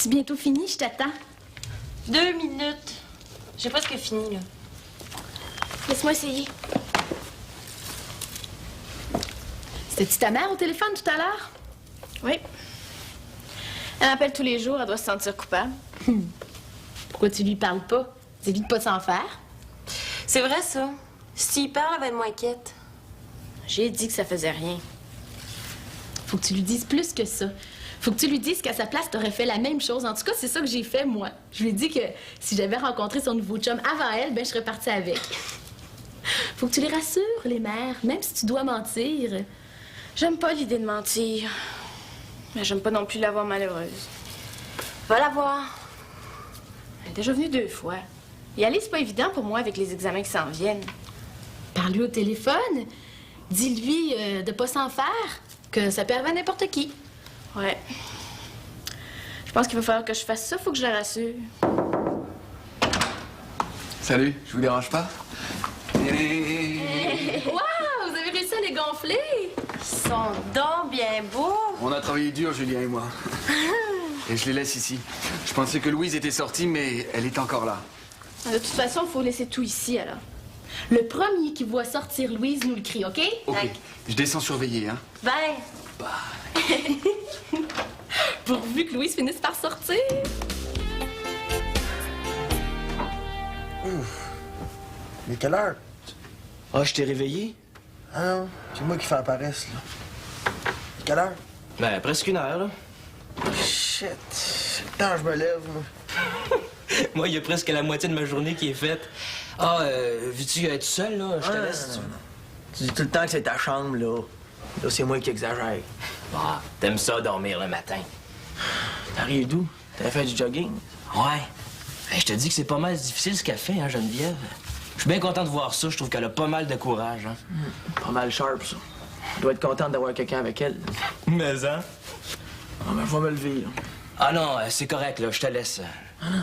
C'est-tu bientôt fini? Je t'attends. 2 minutes. J'ai presque fini, là. Laisse-moi essayer. C'était-tu ta mère au téléphone tout à l'heure? Oui. Elle m'appelle tous les jours, elle doit se sentir coupable. Pourquoi tu lui parles pas? Ça évite pas de s'en faire. C'est vrai, ça. Si tu parle, elle va être moins inquiète. J'ai dit que ça faisait rien. Faut que tu lui dises plus que ça. Faut que tu lui dises qu'à sa place, t'aurais fait la même chose. En tout cas, c'est ça que j'ai fait, moi. Je lui ai dit que si j'avais rencontré son nouveau chum avant elle, ben je serais partie avec. Faut que tu les rassures, les mères, même si tu dois mentir. J'aime pas l'idée de mentir. Mais j'aime pas non plus la voir malheureuse. Va la voir. Elle est déjà venue 2 fois. Y aller, c'est pas évident pour moi avec les examens qui s'en viennent. Parle-lui au téléphone. Dis-lui de pas s'en faire, que ça peut arriver à n'importe qui. Ouais. Je pense qu'il va falloir que je fasse ça, faut que je la rassure. Salut, je vous dérange pas? Wow! Vous avez réussi à les gonfler! Ils sont donc bien beaux. On a travaillé dur, Julien et moi. Et je les laisse ici. Je pensais que Louise était sortie, mais elle est encore là. De toute façon, il faut laisser tout ici, alors. Le premier qui voit sortir Louise nous le crie, OK? OK. Je descends surveiller, hein? Bye. Bye. Pourvu que Louise finisse par sortir. Ouf. Mais quelle heure? Ah, je t'ai réveillé? Ah non, c'est moi qui fais la paresse, là. Quelle heure? Ben, presque 1 heure, là. Shit. C'est le temps que je me lève, moi. Moi, il y a presque la moitié de ma journée qui est faite. Ah, veux-tu être seul, là? Je te laisse. Tu dis tout le temps que c'est ta chambre, là. Là, c'est moi qui exagère. Ah, t'aimes ça, dormir le matin? T'arrives d'où? T'avais fait du jogging? Ouais. Hey, je te dis que c'est pas mal difficile, ce qu'elle fait, hein, Geneviève. Je suis bien content de voir ça. Je trouve qu'elle a pas mal de courage, hein. Pas mal sharp, ça. Elle doit être contente d'avoir quelqu'un avec elle. Mais, hein? Ah, ben, je vais me lever, là. Ah non, c'est correct, là. Je te laisse. Ah non,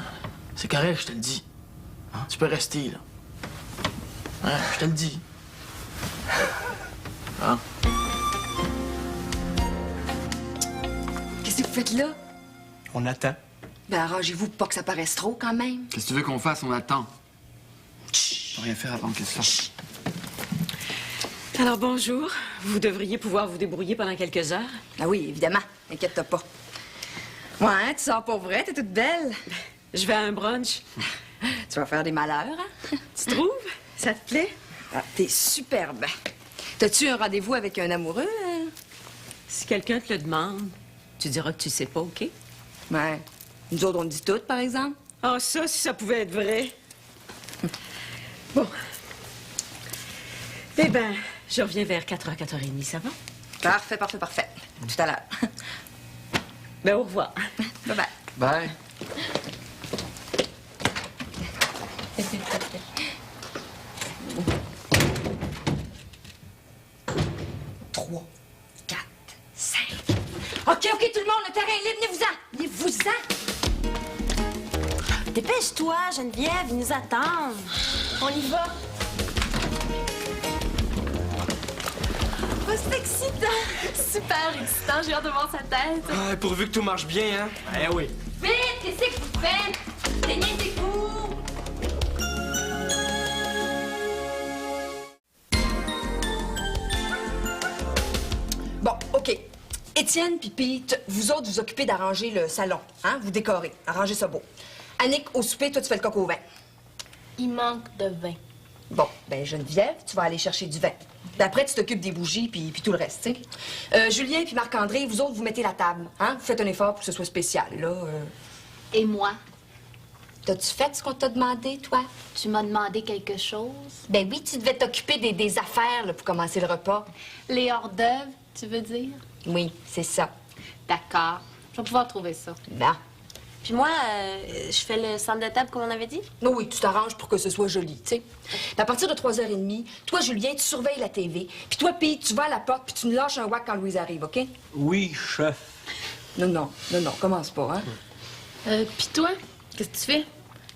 c'est correct, je te le dis. Hein? Tu peux rester, là. Hein? Je te le dis. Hein? Qu'est-ce que vous faites là? On attend. Ben, arrangez-vous pour pas que ça paraisse trop, quand même. Qu'est-ce que tu veux qu'on fasse? On attend. Chut! On peut rien faire avant qu'elle sorte. Alors, bonjour. Vous devriez pouvoir vous débrouiller pendant quelques heures. Ah oui, évidemment. Inquiète-toi pas. Ouais, hein, tu sors pour vrai, t'es toute belle. Je vais à un brunch. Tu vas faire des malheurs, hein? Tu trouves? Ça te plaît? Ah, t'es superbe. T'as-tu un rendez-vous avec un amoureux? Hein? Si quelqu'un te le demande, tu diras que tu sais pas, OK? Ouais. Nous autres, on le dit tout, par exemple. Ah, ça, si ça pouvait être vrai. Bon. Eh ben, je reviens vers 4h, 4h30, ça va? Parfait, parfait, parfait. Tout à l'heure. Ben, au revoir. Bye-bye. Bye. 3, 4, 5. OK, tout le monde, le terrain est libre, venez-vous-en. Venez-vous-en. Dépêche-toi, Geneviève, ils nous attendent. On y va. Oh, c'est excitant. Super excitant, j'ai hâte de voir sa tête. Ah, pourvu que tout marche bien, hein? Eh oui. Vite, qu'est-ce que vous faites? Teignez-vous. Bon, OK. Étienne puis Pete, vous autres, vous occupez d'arranger le salon, hein? Vous décorez, arrangez ça beau. Annick, au souper, toi, tu fais le coq au vin. Il manque de vin. Bon, ben Geneviève, tu vas aller chercher du vin. Puis après, tu t'occupes des bougies puis tout le reste, tu sais. Julien puis Marc-André, vous autres, vous mettez la table, hein? Vous faites un effort pour que ce soit spécial, là. Et moi? T'as-tu fait ce qu'on t'a demandé, toi? Tu m'as demandé quelque chose? Ben oui, tu devais t'occuper des affaires, là, pour commencer le repas. Les hors-d'œuvre, tu veux dire? Oui, c'est ça. D'accord. Je vais pouvoir trouver ça. Ben. Puis moi, je fais le centre de table comme on avait dit. Non, oui, tu t'arranges pour que ce soit joli, tu sais. Puis à partir de 3h30, toi, Julien, tu surveilles la TV. Puis toi, Pete, tu vas à la porte puis tu nous lâches un whack quand Louise arrive, OK? Oui, chef. Non, commence pas, hein? Puis toi, qu'est-ce que tu fais?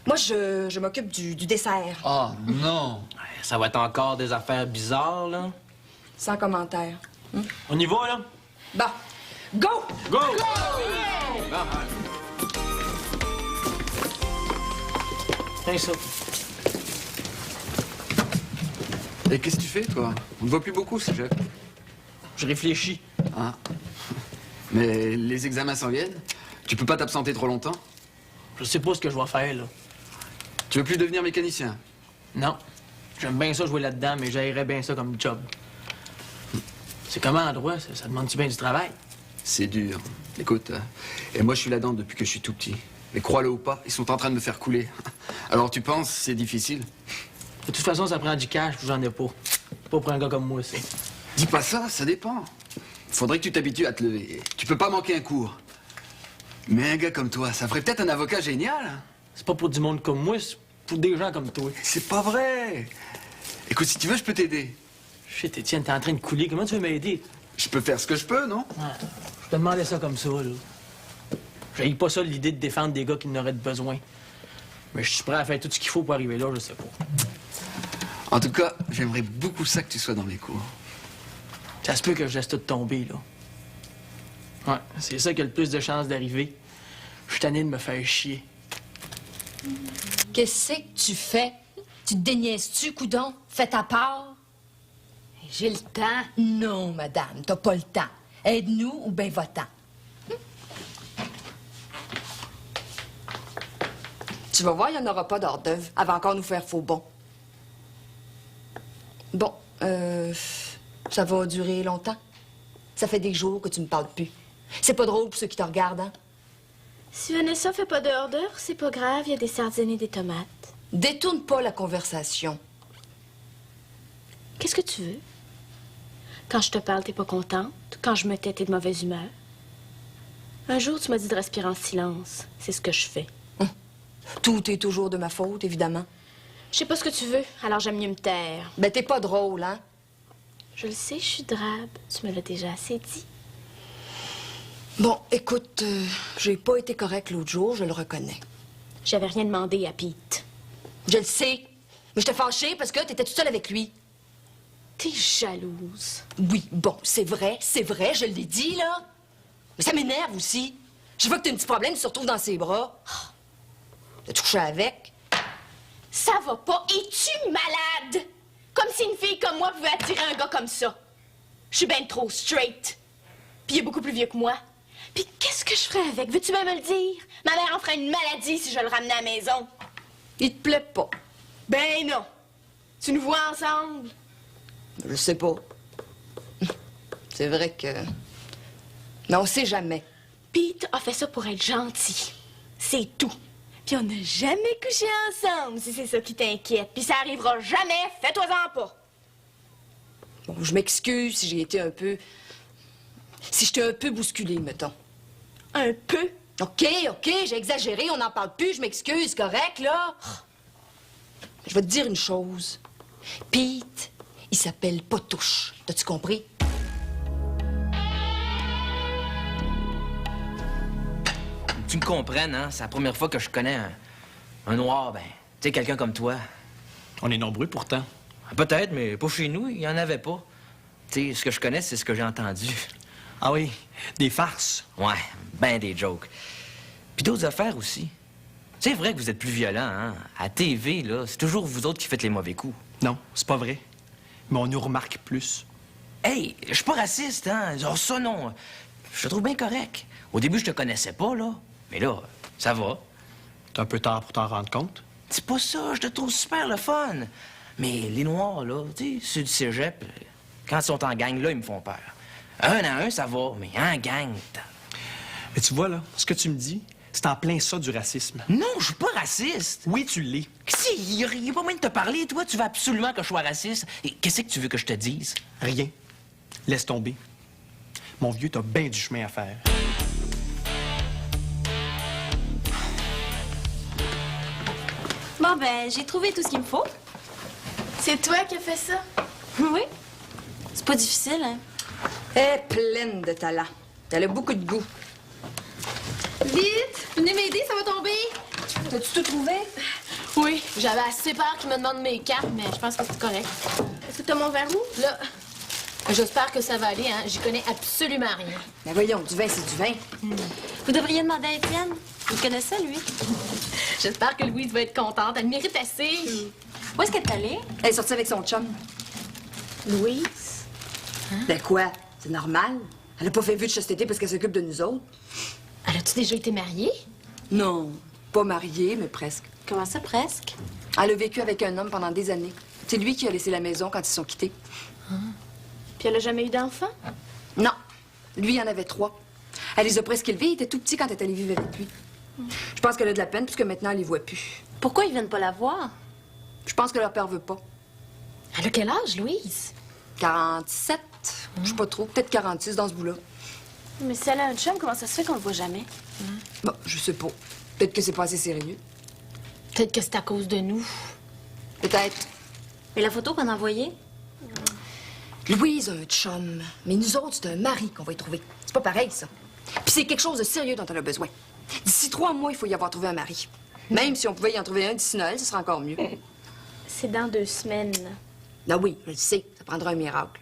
Moi, je m'occupe du dessert. Oh non! Ça va être encore des affaires bizarres, là. Sans commentaire. On y va, là? Bon, go! Go! Ah, Rien ça. Et qu'est-ce que tu fais, toi? On ne voit plus beaucoup, c'est Jacques. Je réfléchis. Ah. Mais les examens s'en viennent. Tu peux pas t'absenter trop longtemps. Je sais pas ce que je vais faire, là. Tu veux plus devenir mécanicien? Non. J'aime bien ça jouer là-dedans, mais j'aimerais bien ça comme job. C'est comment en droit? Ça demande-tu bien du travail? C'est dur. Écoute, et moi je suis là-dedans depuis que je suis tout petit. Mais crois-le ou pas, ils sont en train de me faire couler. Alors tu penses, c'est difficile? De toute façon, ça prend du cash, puis j'en ai pas. Pas pour un gars comme moi, c'est. Dis pas ça dépend. Faudrait que tu t'habitues à te lever. Tu peux pas manquer un cours. Mais un gars comme toi, ça ferait peut-être un avocat génial. Hein? C'est pas pour du monde comme moi, c'est pour des gens comme toi. C'est pas vrai. Écoute, si tu veux, je peux t'aider. Shit, Étienne, t'es en train de couler. Comment tu veux m'aider? Je peux faire ce que je peux, non? Je te demandais ça comme ça, là. J'haïs pas ça, l'idée de défendre des gars qui n'auraient de besoin. Mais je suis prêt à faire tout ce qu'il faut pour arriver là, je sais pas. En tout cas, j'aimerais beaucoup ça que tu sois dans mes cours. Ça se peut que je laisse tout tomber, là. Ouais, c'est ça qui a le plus de chances d'arriver. Je suis tanné de me faire chier. Qu'est-ce que tu fais? Tu te déniaises-tu, coudon? Fais ta part? J'ai le temps. Non, madame, t'as pas le temps. Aide-nous ou ben va-t'en. Tu vas voir, il n'y en aura pas d'hors d'œuvre. Elle va encore nous faire faux bon. Bon, ça va durer longtemps. Ça fait des jours que tu me parles plus. C'est pas drôle pour ceux qui te regardent, hein? Si Vanessa fait pas de hors-d'œuvre, c'est pas grave, il y a des sardines et des tomates. Détourne pas la conversation. Qu'est-ce que tu veux? Quand je te parle, t'es pas contente? Quand je me tais, t'es de mauvaise humeur? Un jour, tu m'as dit de respirer en silence. C'est ce que je fais. Tout est toujours de ma faute, évidemment. Je sais pas ce que tu veux, alors j'aime mieux me taire. Ben, t'es pas drôle, hein? Je le sais, je suis drabe. Tu me l'as déjà assez dit. Bon, écoute, j'ai pas été correcte l'autre jour, je le reconnais. J'avais rien demandé à Pete. Je le sais. Mais j'étais fâchée parce que t'étais toute seule avec lui. T'es jalouse. Oui, bon, c'est vrai, je l'ai dit, là. Mais ça m'énerve aussi. Je vois que t'as un petit problème, tu te retrouves dans ses bras. T'as couché avec. Ça va pas. Es-tu malade? Comme si une fille comme moi pouvait attirer un gars comme ça. Je suis ben trop straight. Puis il est beaucoup plus vieux que moi. Puis qu'est-ce que je ferais avec? Veux-tu bien me le dire? Ma mère en ferait une maladie si je le ramenais à la maison. Il te plaît pas. Ben non. Tu nous vois ensemble? Je sais pas. C'est vrai que... Mais on sait jamais. Pete a fait ça pour être gentil. C'est tout. Puis on n'a jamais couché ensemble, si c'est ça qui t'inquiète. Puis ça arrivera jamais, fais-toi-en pas. Bon, je m'excuse si j'ai été un peu... Si j'étais un peu bousculée, mettons. Un peu? OK, j'ai exagéré, on n'en parle plus, je m'excuse, correct, là? Je vais te dire une chose. Pete, il s'appelle Potouche. T'as-tu compris? Tu me comprennes, hein? C'est la première fois que je connais un noir, ben, tu sais, quelqu'un comme toi. On est nombreux pourtant. Peut-être, mais pas chez nous, il y en avait pas. Tu sais, ce que je connais, c'est ce que j'ai entendu. Ah oui, des farces. Ouais, ben des jokes. Puis d'autres affaires aussi. C'est vrai que vous êtes plus violents, hein? À TV, là, c'est toujours vous autres qui faites les mauvais coups. Non, c'est pas vrai. Mais on nous remarque plus. Hey, je suis pas raciste, hein? Oh, ça, non. Je te trouve bien correct. Au début, je te connaissais pas, là. Mais là, ça va. T'es un peu tard pour t'en rendre compte. C'est pas ça, je te trouve super le fun. Mais les Noirs, là, tu sais, ceux du cégep, quand ils sont en gang, là, ils me font peur. Un à un, ça va, mais en gang... Mais tu vois, là, ce que tu me dis, c'est en plein ça du racisme. Non, je suis pas raciste. Oui, tu l'es. Il y a pas moyen de te parler, toi. Tu veux absolument que je sois raciste. Et qu'est-ce que tu veux que je te dise? Rien. Laisse tomber. Mon vieux, t'as bien du chemin à faire. Bon, ben, j'ai trouvé tout ce qu'il me faut. C'est toi qui as fait ça? Oui. C'est pas difficile, hein? Elle est pleine de talent. Elle a beaucoup de goût. Vite! Venez m'aider, ça va tomber! T'as-tu tout trouvé? Oui, j'avais assez peur qu'il me demande mes cartes, mais je pense que c'est correct. Est-ce que t'as mon verre rouge? Là. J'espère que ça va aller, hein. J'y connais absolument rien. Mais voyons, du vin, c'est du vin. Vous devriez demander à Étienne. Il connaît ça, lui. J'espère que Louise va être contente. Elle mérite assez. Où est-ce qu'elle est allée? Elle est sortie avec son chum. Louise? Ben quoi? C'est normal. Elle a pas fait vue de chasteté parce qu'elle s'occupe de nous autres. Elle a-tu déjà été mariée? Non, pas mariée, mais presque. Comment ça, presque? Elle a vécu avec un homme pendant des années. C'est lui qui a laissé la maison quand ils se sont quittés. Puis elle a jamais eu d'enfant? Non. Lui, il en avait 3. Elle les a presque élevés. Il était tout petit quand elle est allée vivre avec lui. Je pense qu'elle a de la peine puisque maintenant, elle les voit plus. Pourquoi ils viennent pas la voir? Je pense que leur père veut pas. Elle a quel âge, Louise? 47? Je sais pas trop. Peut-être 46 dans ce bout-là. Mais si elle a un chum, comment ça se fait qu'on le voit jamais? Bon, je sais pas. Peut-être que c'est pas assez sérieux. Peut-être que c'est à cause de nous. Peut-être. Mais la photo qu'on a envoyée? Louise a un chum. Mais nous autres, c'est un mari qu'on va y trouver. C'est pas pareil, ça. Puis c'est quelque chose de sérieux dont elle a besoin. D'ici 3 mois, il faut y avoir trouvé un mari. Même si on pouvait y en trouver un d'ici Noël, ce serait encore mieux. C'est dans 2 semaines. Ah oui, je le sais. Ça prendra un miracle.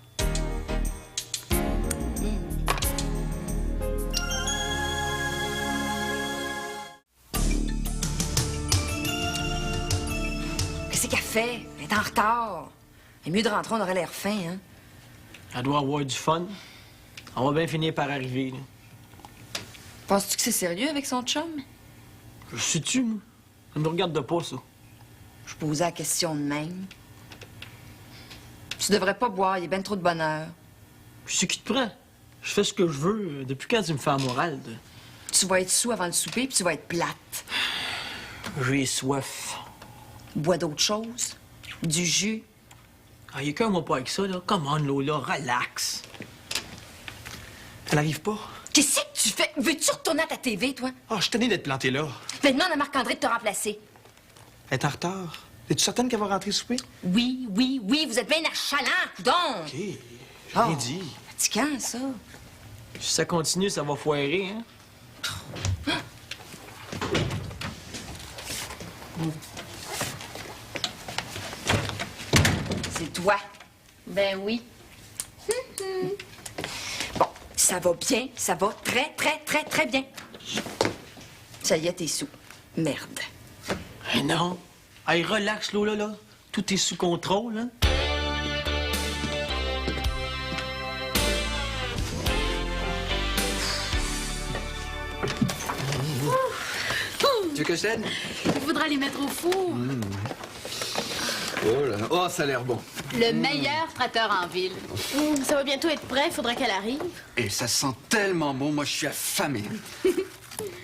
Qu'est-ce qu'elle fait? Elle est en retard. Il est mieux de rentrer, on aurait l'air fin, hein? Elle doit avoir du fun. On va bien finir par arriver, là. Penses-tu que c'est sérieux avec son chum? Je sais-tu, moi? Ça ne me regarde pas, ça. Je posais la question de même. Tu devrais pas boire, il y a bien trop de bonheur. Puis c'est qui te prend? Je fais ce que je veux. Depuis quand tu me fais la morale, de... Tu vas être sous avant le souper, puis tu vas être plate. J'ai soif. Bois d'autres choses. Du jus. Ah, y'a qu'un mois pas avec ça, là. Come on, Lola, relax. Elle arrive pas. Qu'est-ce que tu fais? Veux-tu retourner à ta TV, toi? Ah, je suis tanné d'être planté là. Ben, demande à Marc-André de te remplacer. Elle est en retard. Es-tu certaine qu'elle va rentrer souper? Oui, oui, oui, vous êtes bien achalant, coudonc! OK, j'ai rien dit. Fatigant, ça. Si ça continue, ça va foirer, hein? C'est toi. Ben oui. Bon, ça va bien, ça va très, très, très, très bien. Ça y est, t'es sous. Merde. Eh non. Hey, relax, Lola, là. Tout est sous contrôle, hein? Tu veux que je t'aide? Il faudra les mettre au four. Oh là là. Oh, ça a l'air bon. Le meilleur traiteur en ville. Ça va bientôt être prêt, il faudra qu'elle arrive. Et ça sent tellement bon, moi je suis affamé.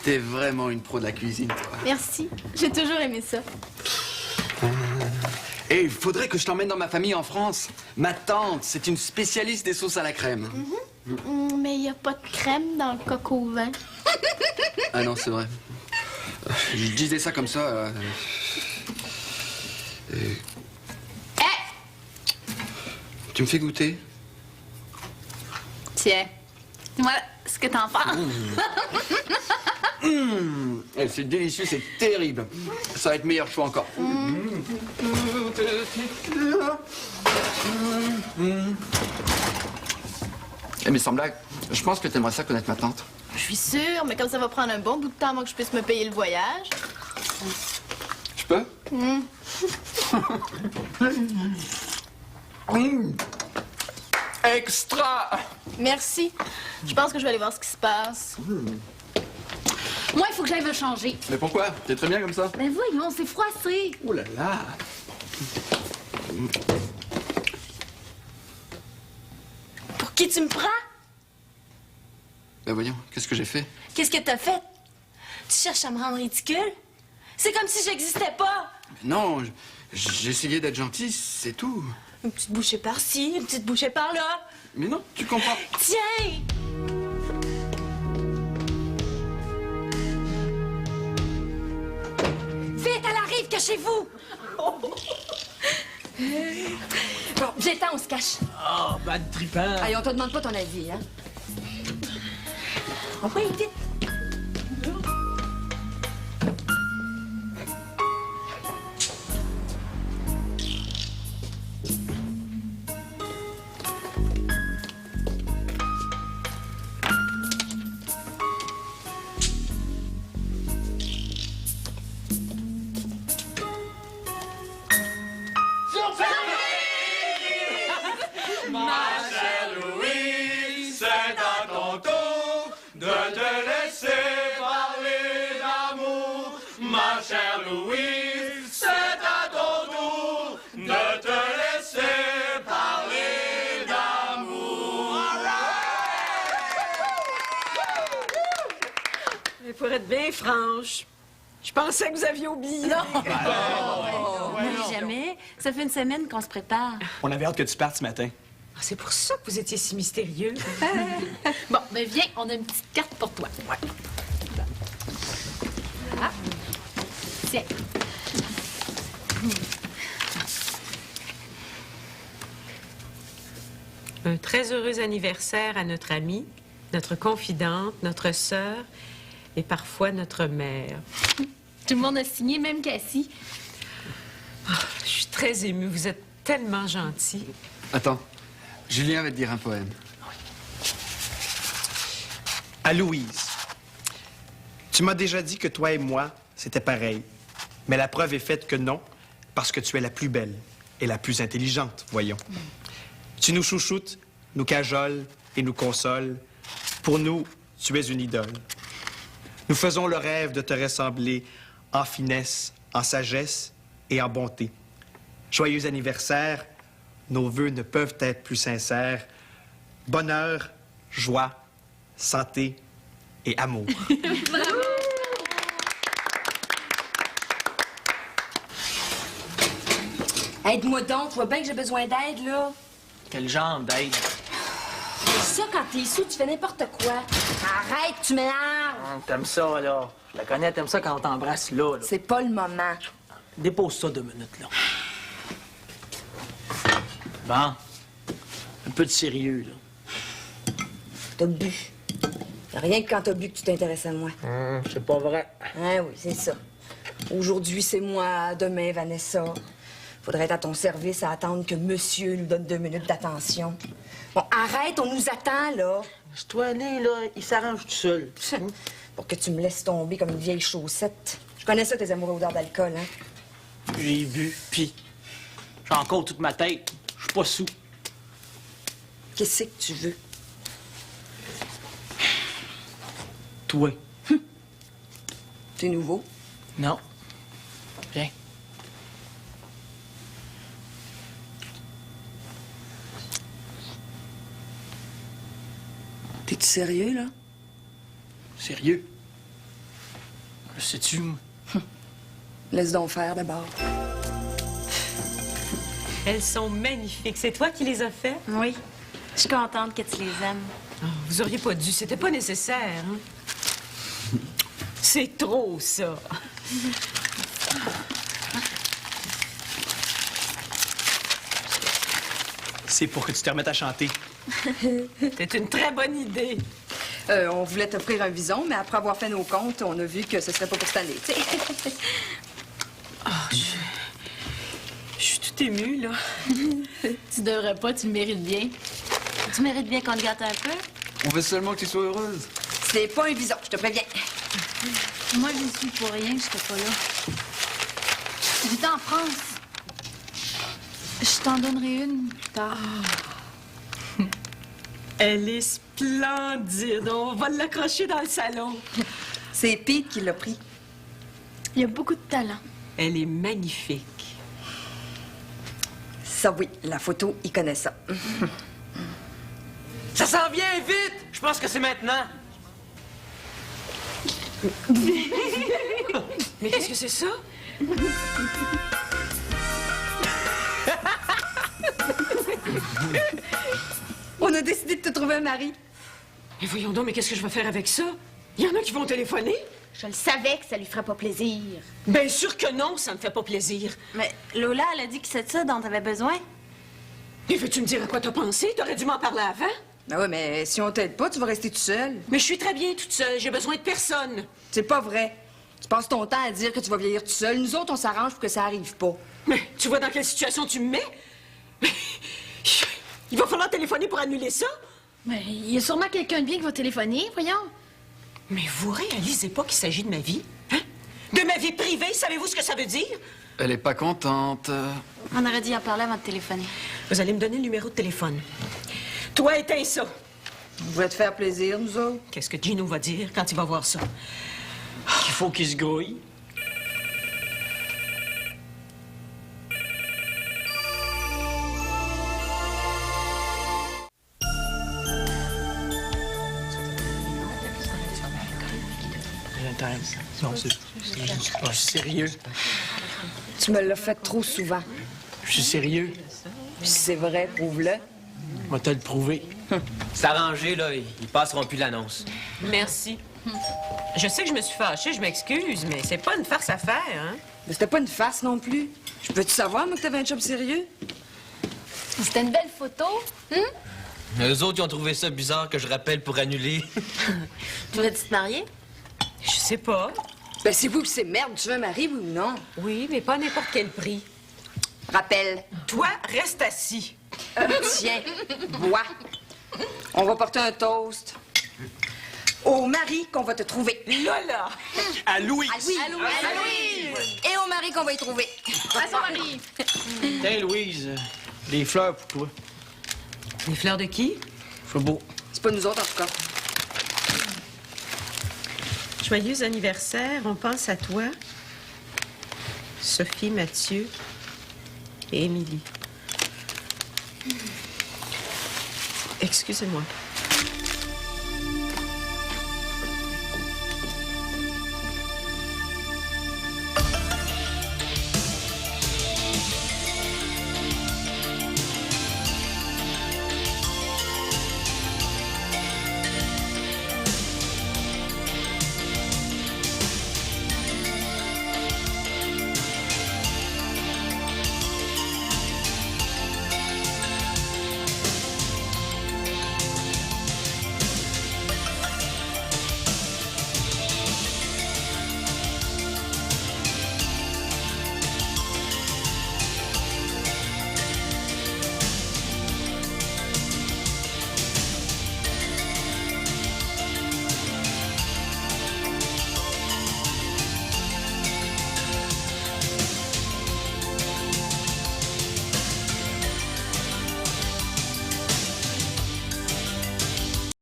T'es vraiment une pro de la cuisine, toi. Merci. J'ai toujours aimé ça. Et il faudrait que je t'emmène dans ma famille en France. Ma tante, c'est une spécialiste des sauces à la crème. Mais il n'y a pas de crème dans le coq au vin. Ah non, c'est vrai. Je disais ça comme ça. Tu me fais goûter? Tiens, dis-moi ce que t'en penses. Eh, c'est délicieux, c'est terrible. Ça va être meilleur choix encore. Eh, mais sans blague, je pense que t'aimerais ça connaître ma tante. Je suis sûre, mais comme ça va prendre un bon bout de temps avant que je puisse me payer le voyage. Je peux? Extra! Merci. Je pense que je vais aller voir ce qui se passe. Moi, il faut que j'aille me changer. Mais pourquoi? T'es très bien comme ça. Ben voyons, c'est froissé. Oh là là! Pour qui tu me prends? Ben voyons, qu'est-ce que j'ai fait? Qu'est-ce que t'as fait? Tu cherches à me rendre ridicule? C'est comme si j'existais pas. Non, j'essayais d'être gentil, c'est tout. Une petite bouchée par-ci, une petite bouchée par-là. Mais non, tu comprends. Tiens! Vite, elle arrive, cachez-vous! Bon, j'ai le temps, on se cache. Ah, bad trippant. Allez, on te demande pas ton avis, hein? On va y vite. Ma chère Louise, c'est à ton tour de te laisser parler d'amour. Ma chère Louise, c'est à ton tour de te laisser parler d'amour. Mais pour être bien franche, je pensais que vous aviez oublié. Non, jamais. Ça fait une semaine qu'on se prépare. On avait hâte que tu partes ce matin. Ah, c'est pour ça que vous étiez si mystérieux. Bon, ben viens, on a une petite carte pour toi. Ouais. Voilà. Tiens. Un très heureux anniversaire à notre amie, notre confidente, notre sœur et parfois notre mère. Tout le monde a signé, même Cassie. Je suis très émue. Vous êtes tellement gentil. Attends, Julien va te dire un poème. À Louise. Tu m'as déjà dit que toi et moi, c'était pareil. Mais la preuve est faite que non, parce que tu es la plus belle et la plus intelligente, voyons. Tu nous chouchoutes, nous cajoles et nous consoles. Pour nous, tu es une idole. Nous faisons le rêve de te ressembler en finesse, en sagesse et en bonté. Joyeux anniversaire, nos vœux ne peuvent être plus sincères. Bonheur, joie, santé et amour. Aide-moi donc, tu vois bien que j'ai besoin d'aide, là. Quel genre d'aide? C'est ça, quand t'es sous, tu fais n'importe quoi. Arrête, tu m'énerves. T'aimes ça, là. Je la connais, t'aimes ça quand on t'embrasse là. C'est pas le moment. Dépose ça 2 minutes, là. Bon. Un peu de sérieux, là. T'as bu. Y'a rien que quand t'as bu que tu t'intéresses à moi. C'est pas vrai. Ah oui, c'est ça. Aujourd'hui, c'est moi. Demain, Vanessa. Faudrait être à ton service à attendre que monsieur nous donne 2 minutes d'attention. Bon, arrête, on nous attend, là. C'est toi, né, là. Il s'arrange tout seul. Pour que tu me laisses tomber comme une vieille chaussette. Je connais ça, tes amoureux odeurs d'alcool, hein. J'ai bu, pis j'ai encore toute ma tête. Je suis pas sous. Qu'est-ce que tu veux? Toi. T'es nouveau? Non. Viens. T'es-tu sérieux, là? Sérieux? Le sais-tu, moi? Laisse donc faire, d'abord. Elles sont magnifiques. C'est toi qui les as faites? Oui. Je suis contente que tu les aimes. Oh, vous auriez pas dû. C'était pas nécessaire. Hein? C'est trop, ça. C'est pour que tu te remettes à chanter. C'est une très bonne idée. On voulait t'offrir un vison, mais après avoir fait nos comptes, on a vu que ce serait pas pour cette année, tu sais. Je suis toute émue, là. Tu devrais pas, tu le mérites bien. Tu mérites bien qu'on te gâte un peu. On veut seulement que tu sois heureuse. C'est pas un vison, je te préviens. Moi, je suis pour rien que j'étais pas là. J'étais en France. Je t'en donnerai une plus tard. Elle est splendide. On va l'accrocher dans le salon. C'est Pete qui l'a pris. Il y a beaucoup de talent. Elle est magnifique. Ça, oui, la photo, il connaît ça. Ça s'en vient vite! Je pense que c'est maintenant. Mais qu'est-ce que c'est ça? On a décidé de te trouver un mari. Mais voyons donc, mais qu'est-ce que je vais faire avec ça? Il y en a qui vont téléphoner? Je le savais que ça lui ferait pas plaisir. Bien sûr que non, ça me fait pas plaisir. Mais Lola, elle a dit que c'est de ça dont t'avais besoin. Et veux-tu me dire à quoi t'as pensé? T'aurais dû m'en parler avant. Ben oui, mais si on t'aide pas, tu vas rester tout seul. Mais je suis très bien toute seule, j'ai besoin de personne. C'est pas vrai. Tu passes ton temps à dire que tu vas vieillir tout seul. Nous autres, on s'arrange pour que ça arrive pas. Mais tu vois dans quelle situation tu me mets? Mais il va falloir téléphoner pour annuler ça. Mais il y a sûrement quelqu'un de bien qui va téléphoner, voyons. Mais vous réalisez pas qu'il s'agit de ma vie? Hein? De ma vie privée, savez-vous ce que ça veut dire? Elle est pas contente. On aurait dû en parler avant de téléphoner. Vous allez me donner le numéro de téléphone. Toi, éteins ça. On voulait te faire plaisir, nous autres. Qu'est-ce que Gino va dire quand il va voir ça? Il faut qu'il se grouille. Non, je suis sérieux. Tu me l'as fait trop souvent. Je suis sérieux. Puis si c'est vrai, prouve-le. Je vais te le prouver. C'est arrangé, là. Ils passeront plus l'annonce. Merci. Je sais que je me suis fâchée, je m'excuse, mais c'est pas une farce à faire, hein? Mais c'était pas une farce non plus. Je peux-tu savoir, moi, que t'avais un job sérieux? C'était une belle photo. Eux autres, ils ont trouvé ça bizarre que je rappelle pour annuler. Tu veux-tu te marier? Je sais pas. Ben, c'est vous que c'est merde. Tu veux un mari, oui ou non? Oui, mais pas à n'importe quel prix. Rappelle. Toi, reste assis. Tiens, bois. On va porter un toast au mari qu'on va te trouver. Là! À Louis! À Louis! Et au mari qu'on va y trouver. À son mari. Tiens, Louise, des fleurs pour toi. Les fleurs de qui? C'est beau. C'est pas nous autres, en tout cas. Joyeux anniversaire, on pense à toi. Sophie, Mathieu et Émilie. Excusez-moi.